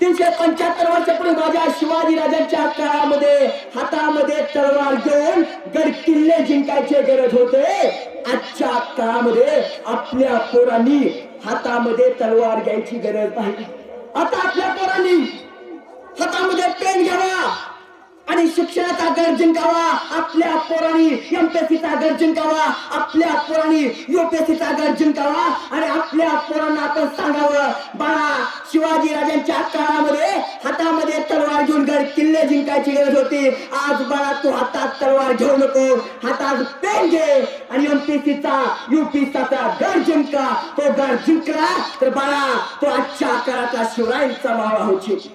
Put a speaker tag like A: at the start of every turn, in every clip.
A: 375 वर्षापूर्वी माझ्या शिवाजी राजांच्या काळामध्ये हातामध्ये तलवार घेऊन गड किल्ले जिंकायची गरज होते। आजच्या काळामध्ये आपल्या पोरांनी हातामध्ये तलवार घ्यायची गरज नाही। आता आपल्या पोरांनी हातामध्ये पेन घ्यावा आणि शिक्षणाचा गड जिंकावा। आपल्या पोरांनी एमपीएससीचा गड जिंकावा, आपल्या पोरांनी यूपीएससीचा गड जिंकावा आणि आपल्या पोरांना आपण सांगावं, बाळा शिवाजी राजांच्या काळामध्ये हातामध्ये तलवार घेऊन गड किल्ले जिंकायची गरज होती। आज बाळा तू हातात तलवार घेऊ नको, हातात पेन घे आणि एमपीएससीचा यूपीएससीचा गड जिंका। तो गड जिंकला तर बाळा तो आजच्या काळाचा शिवरायांचा मावळा होईल।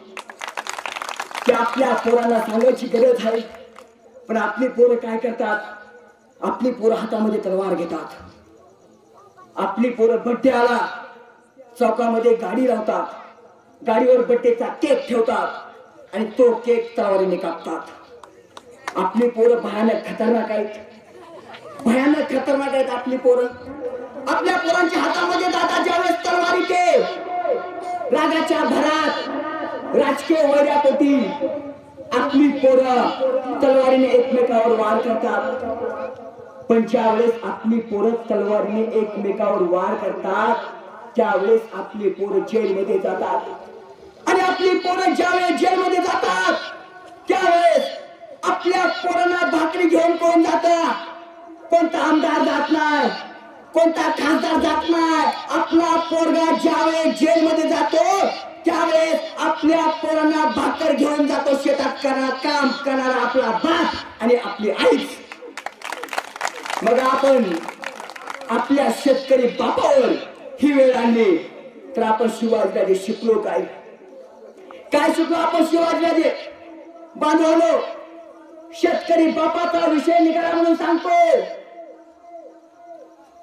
A: की आपल्या पोरांना सांगायची गरज आहे, पण आपली पोरं काय करतात? आपली पोरं हातामध्ये तलवार घेतात। आपली पोरं बड्डे आला चौकामध्ये गाडी लावतात, गाडीवर बड्डेचा केक ठेवतात आणि तो केक तलवारीने कापतात। आपली पोरं भयानक खतरनाक आहेत, भयानक खतरनाक आहेत आपली पोरं। आपल्या पोरांच्या हातामध्ये जातात ज्यावेळेस तलवारी ते रागाच्या भरात राजकीय वैरापोटी आपली पोरं तलवारीने एकमेकावर वार करतात। पण ज्यावेळेस आपली पोरं तलवारीने एकमेकावर वार करतात त्यावेळेस आपली पोरं जेलमध्ये जातात आणि आपली पोरं ज्यावेळेस जेलमध्ये जातात त्यावेळेस आपल्या पोरांना भाकरी घेऊन कोण जातं? कोणता आमदार जात नाही, कोणता खासदार जात नाही। आपला पोरगा ज्यावेळेस जेलमध्ये जातो त्यावेळेस आपल्या पोरांना भाकर घेऊन जातो शेतात काम करणारा आपला बाप आणि आपली आई। मग आपण आपल्या शेतकरी बापावर ही वेळ आणली तर आपण शिवाजीराजे शिकलो काय? काय शिकलो आपण शिवाजीराजे? बांधवलो शेतकरी बापाचा विषय निघाला म्हणून सांगतो।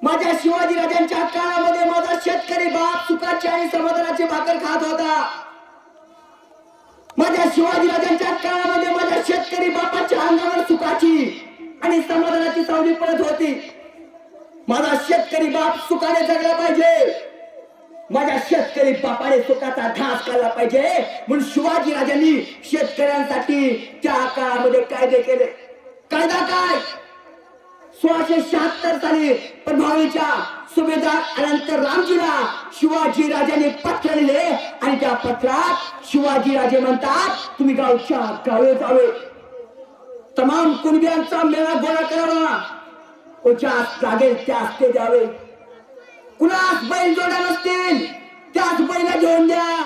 A: माझ्या शिवाजी राजांच्या काळामध्ये माझा शेतकरी बाप सुखाची आणि समाधानाची भाकर खात होता। माझ्या शिवाजी राजांच्या काळामध्ये माझ्या शेतकरी बापाच्या अंगावर सुखाची आणि समाधानाची सावली पडत होती। माझा शेतकरी बाप सुखाने जगला पाहिजे, माझ्या शेतकरी बापाने सुखाचा घास खाल्ला पाहिजे म्हणून शिवाजी राजांनी शेतकऱ्यांसाठी त्या काळामध्ये कायदे केले। कायदा काय? 1676 साली प्रभावीच्या सुभेदार अनंत रामजीला शिवाजी राजांनी पत्र लिहिले आणि त्या पत्रात शिवाजी राजे म्हणतात तुम्ही गावच्या गावे जावे, तमाम कुणबियांचा मेळा गोळा करावा, ज्यास लागेल त्यास ते द्यावे, कुणास बैल जोड्या नसतील त्याच बैला घेऊन द्या।